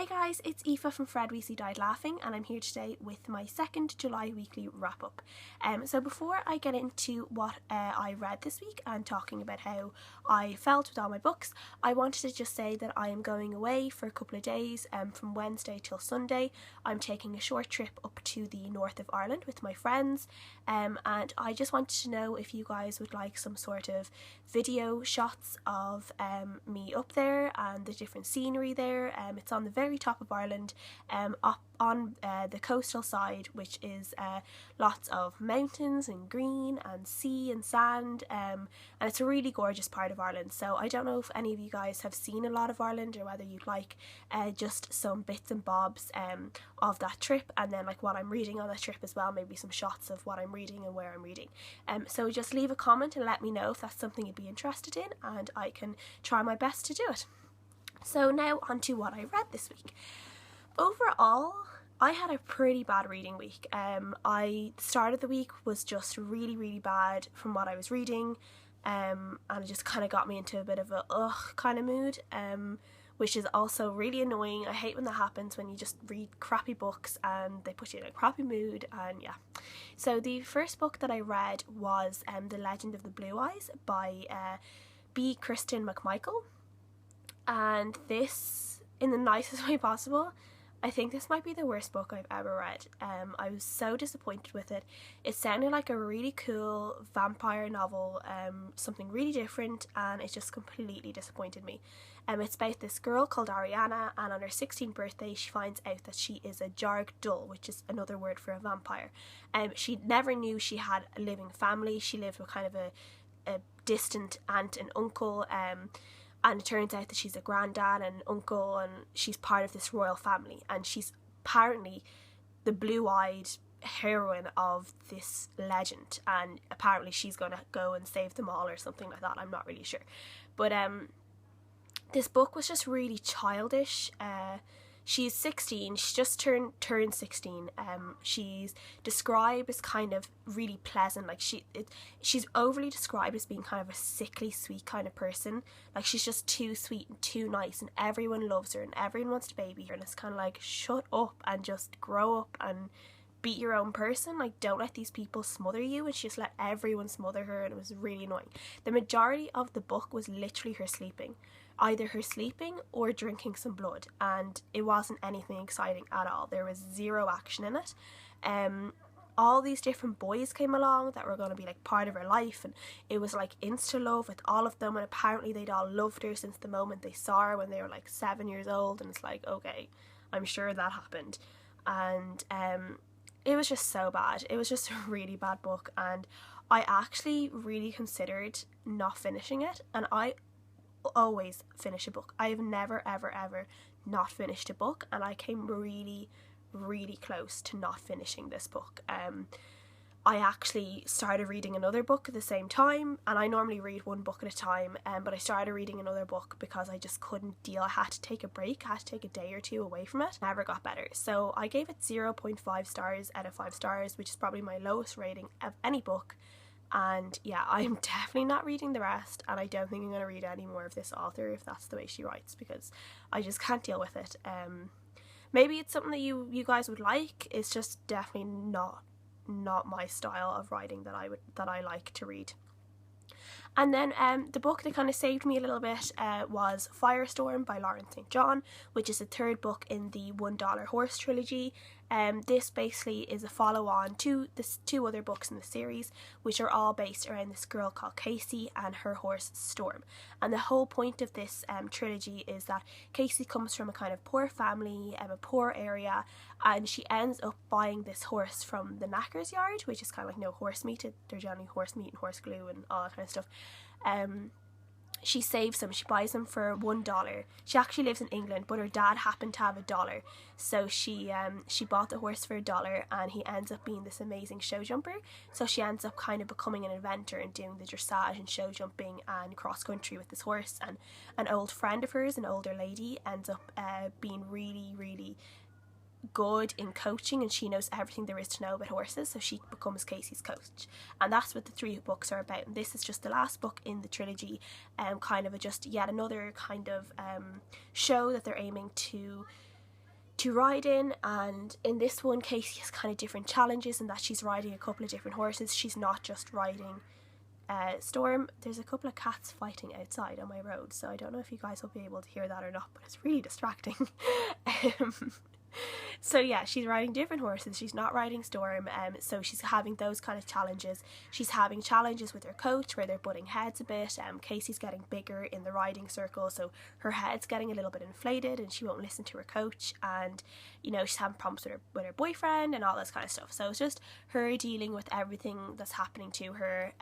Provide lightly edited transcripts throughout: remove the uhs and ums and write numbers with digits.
Hey guys, it's Aoife from Fred Weasley Died Laughing, and I'm here today with my 2nd July weekly wrap up. So before I get into what I read this week and talking about how I felt with all my books, I wanted to just say that I am going away for a couple of days from Wednesday till Sunday. I'm taking a short trip up to the north of Ireland with my friends, and I just wanted to know if you guys would like some sort of video shots of me up there and the different scenery there. It's on the very top of Ireland, up on the coastal side, which is lots of mountains and green and sea and sand, and it's a really gorgeous part of Ireland. So I don't know if any of you guys have seen a lot of Ireland, or whether you'd like just some bits and bobs of that trip, and then like what I'm reading on that trip as well, maybe some shots of what I'm reading and where I'm reading. So just leave a comment and let me know if that's something you'd be interested in, and I can try my best to do it. So now on to what I read this week. Overall, I had a pretty bad reading week. The start of the week was just really bad from what I was reading, and it just kind of got me into a bit of a ugh kind of mood, which is also really annoying. I hate when that happens, when you just read crappy books and they put you in a crappy mood, and yeah. So the first book that I read was The Legend of the Blue Eyes by B. Kristen McMichael. And this, in the nicest way possible, I think this might be the worst book I've ever read. I was so disappointed with it. It sounded like a really cool vampire novel, something really different, and it just completely disappointed me. It's about this girl called Ariana, and on her 16th birthday she finds out that she is a Jarg Dull, which is another word for a vampire. She never knew she had a living family. She lived with kind of a distant aunt and uncle, and it turns out that she's a granddad and uncle, and she's part of this royal family, and she's apparently the blue-eyed heroine of this legend, and apparently she's going to go and save them all or something like that. I'm not really sure, but this book was just really childish. She's 16, she's just turned 16. She's described as kind of really pleasant, like she's overly described as being kind of a sickly sweet kind of person. Like she's just too sweet and too nice, and everyone loves her and everyone wants to baby her, and it's kind of like, shut up and just grow up and be your own person. Like, don't let these people smother you. And she just let everyone smother her, and it was really annoying. The majority of the book was literally her sleeping. Either her sleeping or drinking some blood, and it wasn't anything exciting at all. There was zero action in it. All these different boys came along that were going to be like part of her life, and it was like insta love with all of them, and apparently they'd all loved her since the moment they saw her when they were like 7 years old, and it's like, okay, I'm sure that happened. And it was just so bad. It was just a really bad book, and I actually really considered not finishing it, and I always finish a book. I have never ever not finished a book, and I came really close to not finishing this book. I actually started reading another book at the same time, and I normally read one book at a time, but I started reading another book because I just couldn't deal. I had to take a break, I had to take a day or two away from it. Never got better. So I gave it 0.5 stars out of 5 stars, which is probably my lowest rating of any book. And yeah, I'm definitely not reading the rest, and I don't think I'm going to read any more of this author if that's the way she writes, because I just can't deal with it. Maybe it's something that you guys would like. It's just definitely not my style of writing that I like to read. And then the book that kind of saved me a little bit was Firestorm by Lauren St. John, which is the 3rd book in the $1 Horse trilogy. This basically is a follow-on to the 2 other books in the series, which are all based around this girl called Casey and her horse Storm. And the whole point of this trilogy is that Casey comes from a kind of poor family, a poor area, and she ends up buying this horse from the knacker's yard, which is kind of like no horse meat. There's only horse meat and horse glue and all that kind of stuff. She saves him. She buys him for $1. She actually lives in England, but her dad happened to have $1, so she bought the horse for $1, and he ends up being this amazing show jumper. So she ends up kind of becoming an inventor and doing the dressage and show jumping and cross country with this horse. And an old friend of hers, an older lady, ends up being really good in coaching, and she knows everything there is to know about horses, so she becomes Casey's coach. And that's what the 3 books are about, and this is just the last book in the trilogy, kind of just yet another kind of show that they're aiming to to ride in, and in this one Casey has kind of different challenges in that she's riding a couple of different horses. She's not just riding Storm. There's a couple of cats fighting outside on my road, so I don't know if you guys will be able to hear that or not, but it's really distracting. So yeah, she's riding different horses. She's not riding Storm, so she's having those kind of challenges. She's having challenges with her coach where they're butting heads a bit. Casey's getting bigger in the riding circle, so her head's getting a little bit inflated and she won't listen to her coach, and you know, she's having problems with her boyfriend and all this kind of stuff. So it's just her dealing with everything that's happening to her.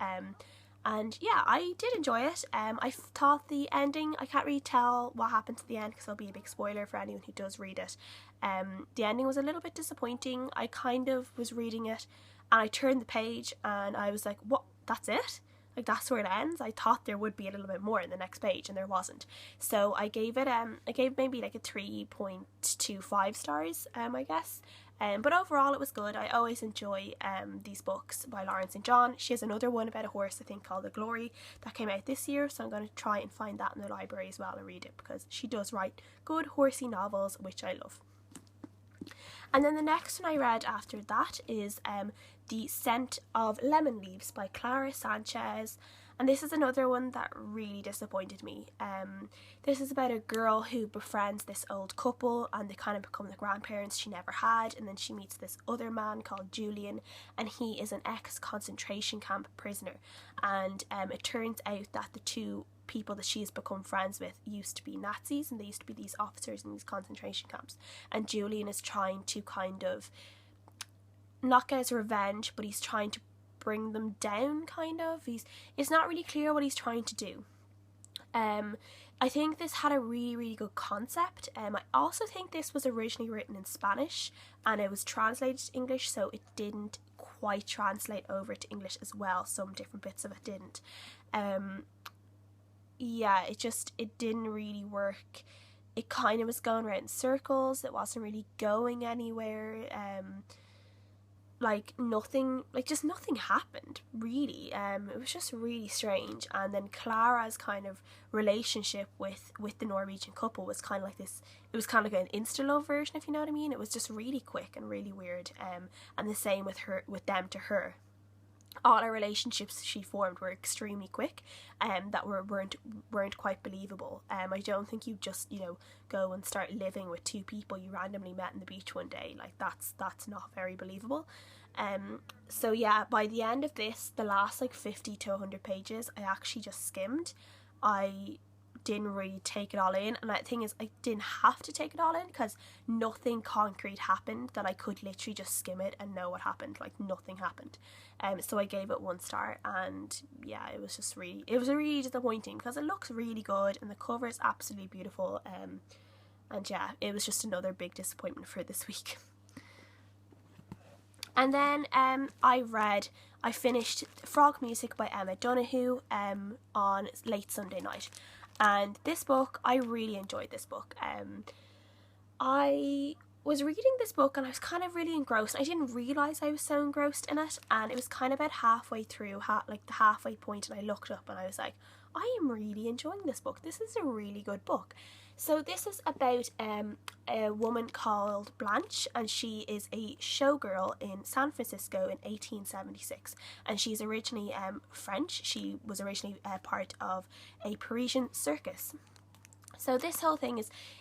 And yeah, I did enjoy it. I thought the ending, I can't really tell what happened to the end because it'll be a big spoiler for anyone who does read it. The ending was a little bit disappointing. I kind of was reading it and I turned the page and I was like, what, that's it? Like, that's where it ends? I thought there would be a little bit more in the next page and there wasn't. So I gave it, I gave maybe like a 3.25 stars, I guess. But overall it was good. I always enjoy these books by Lauren St. John. She has another one about a horse, I think, called The Glory, that came out this year, so I'm going to try and find that in the library as well and read it, because she does write good horsey novels, which I love. And then the next one I read after that is The Scent of Lemon Leaves by Clara Sanchez. And this is another one that really disappointed me. This is about a girl who befriends this old couple and they kind of become the grandparents she never had, and then she meets this other man called Julian, and he is an ex-concentration camp prisoner. And it turns out that the two people that she's become friends with used to be Nazis, and they used to be these officers in these concentration camps. And Julian is trying to kind of not get his revenge, but he's trying to bring them down, kind of. It's not really clear what he's trying to do. I think this had a really good concept. I also think this was originally written in Spanish and it was translated to English, so it didn't quite translate over to English as well. Some different bits of it didn't. Yeah, it didn't really work. It kind of was going around in circles. It wasn't really going anywhere. Nothing happened really. It was just really strange. And then Clara's kind of relationship with the Norwegian couple was kind of like this. It was kind of like an insta love version, if you know what I mean. It was just really quick and really weird. And the same with them to her. All our relationships she formed were extremely quick, that weren't quite believable. I don't think you just, go and start living with two people you randomly met on the beach one day. Like, that's not very believable. So yeah, by the end of this, the last 50 to 100 pages, I actually just skimmed. I didn't really take it all in, and the thing is, I didn't have to take it all in because nothing concrete happened that I could literally just skim it and know what happened. Like, nothing happened. So I gave it 1 star, and yeah, it was really disappointing because it looks really good and the cover is absolutely beautiful. And yeah, it was just another big disappointment for this week. And then I finished Frog Music by Emma Donoghue on late Sunday night. And this book, I really enjoyed this book. I was reading this book and I was kind of really engrossed. I didn't realise I was so engrossed in it, and it was kind of about halfway through, the halfway point, and I looked up and I was like, I am really enjoying this book. This is a really good book. So this is about a woman called Blanche, and she is a showgirl in San Francisco in 1876, and she's originally French. She was originally part of a Parisian circus. So this whole thing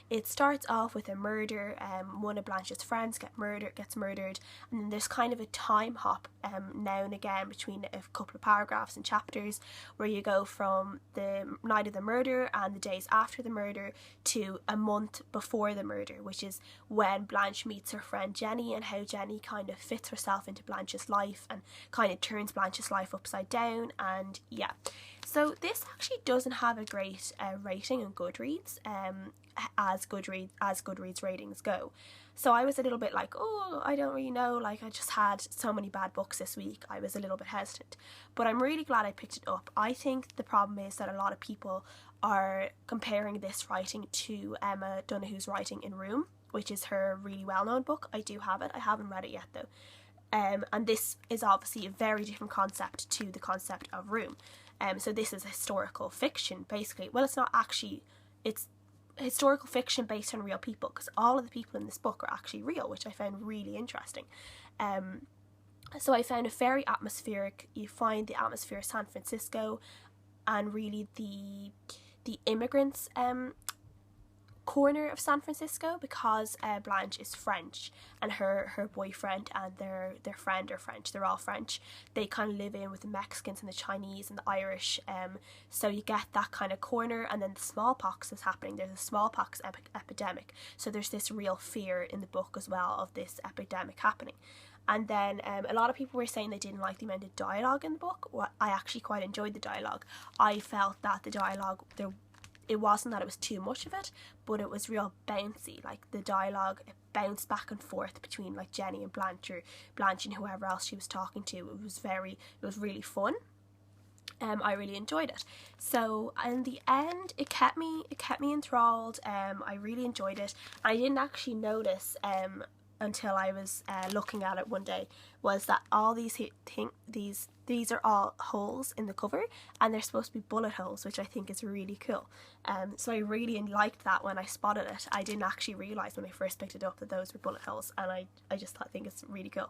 it starts off with a murder. One of Blanche's friends gets murdered, and then there's kind of a time hop now and again between a couple of paragraphs and chapters where you go from the night of the murder and the days after the murder to a month before the murder, which is when Blanche meets her friend Jenny, and how Jenny kind of fits herself into Blanche's life and kind of turns Blanche's life upside down. And yeah, so this actually doesn't have a great rating on Goodreads, as Goodreads ratings go. So I was a little bit like, oh, I don't really know, I just had so many bad books this week. I was a little bit hesitant, but I'm really glad I picked it up. I think the problem is that a lot of people are comparing this writing to Emma Donoghue's writing in Room, which is her really well-known book. I do have it. I haven't read it yet though. And this is obviously a very different concept to the concept of Room. So this is historical fiction, basically. Well, it's not actually, it's historical fiction based on real people, because all of the people in this book are actually real, which I found really interesting. So I found it very atmospheric. You find the atmosphere of San Francisco and really the immigrants corner of San Francisco, because Blanche is French and her boyfriend and their friend are French. They're all French. They kind of live in with the Mexicans and the Chinese and the Irish, so you get that kind of corner. And then the smallpox is happening. There's a smallpox epidemic, so there's this real fear in the book as well of this epidemic happening. And then a lot of people were saying they didn't like the amount of dialogue in the book. Well, I actually quite enjoyed the dialogue. I felt that the dialogue, it wasn't that it was too much of it, but it was real bouncy. Like the dialogue, it bounced back and forth between like Jenny and Blanche, or Blanche and whoever else she was talking to. It was really fun. I really enjoyed it. So in the end, it kept me enthralled. I really enjoyed it. I didn't actually notice until I was looking at it one day, was that all these are all holes in the cover, and they're supposed to be bullet holes, which I think is really cool. So I really liked that when I spotted it. I didn't actually realise when I first picked it up that those were bullet holes, and I just think it's really cool.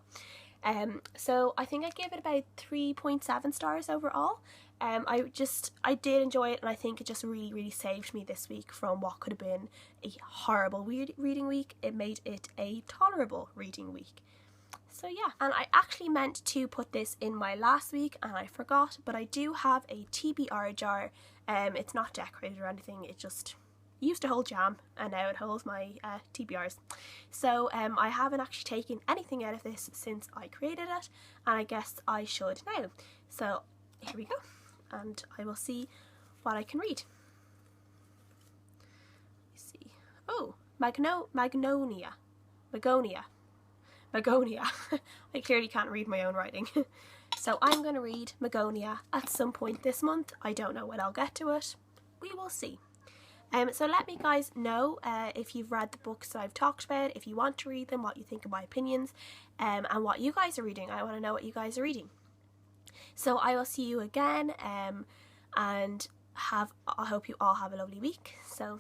So I think I gave it about 3.7 stars overall. I did enjoy it, and I think it just really saved me this week from what could have been a horrible reading week. It made it a tolerable reading week. So yeah, and I actually meant to put this in my last week and I forgot, but I do have a TBR jar. It's not decorated or anything, it just used to hold jam and now it holds my TBRs. So I haven't actually taken anything out of this since I created it, and I guess I should now. So here we go, and I will see what I can read. Let's see. Oh, Magonia. I clearly can't read my own writing. So I'm going to read Magonia at some point this month. I don't know when I'll get to it. We will see. So let me guys know if you've read the books that I've talked about, if you want to read them, what you think of my opinions, and what you guys are reading. I want to know what you guys are reading. So I will see you again, and I hope you all have a lovely week. So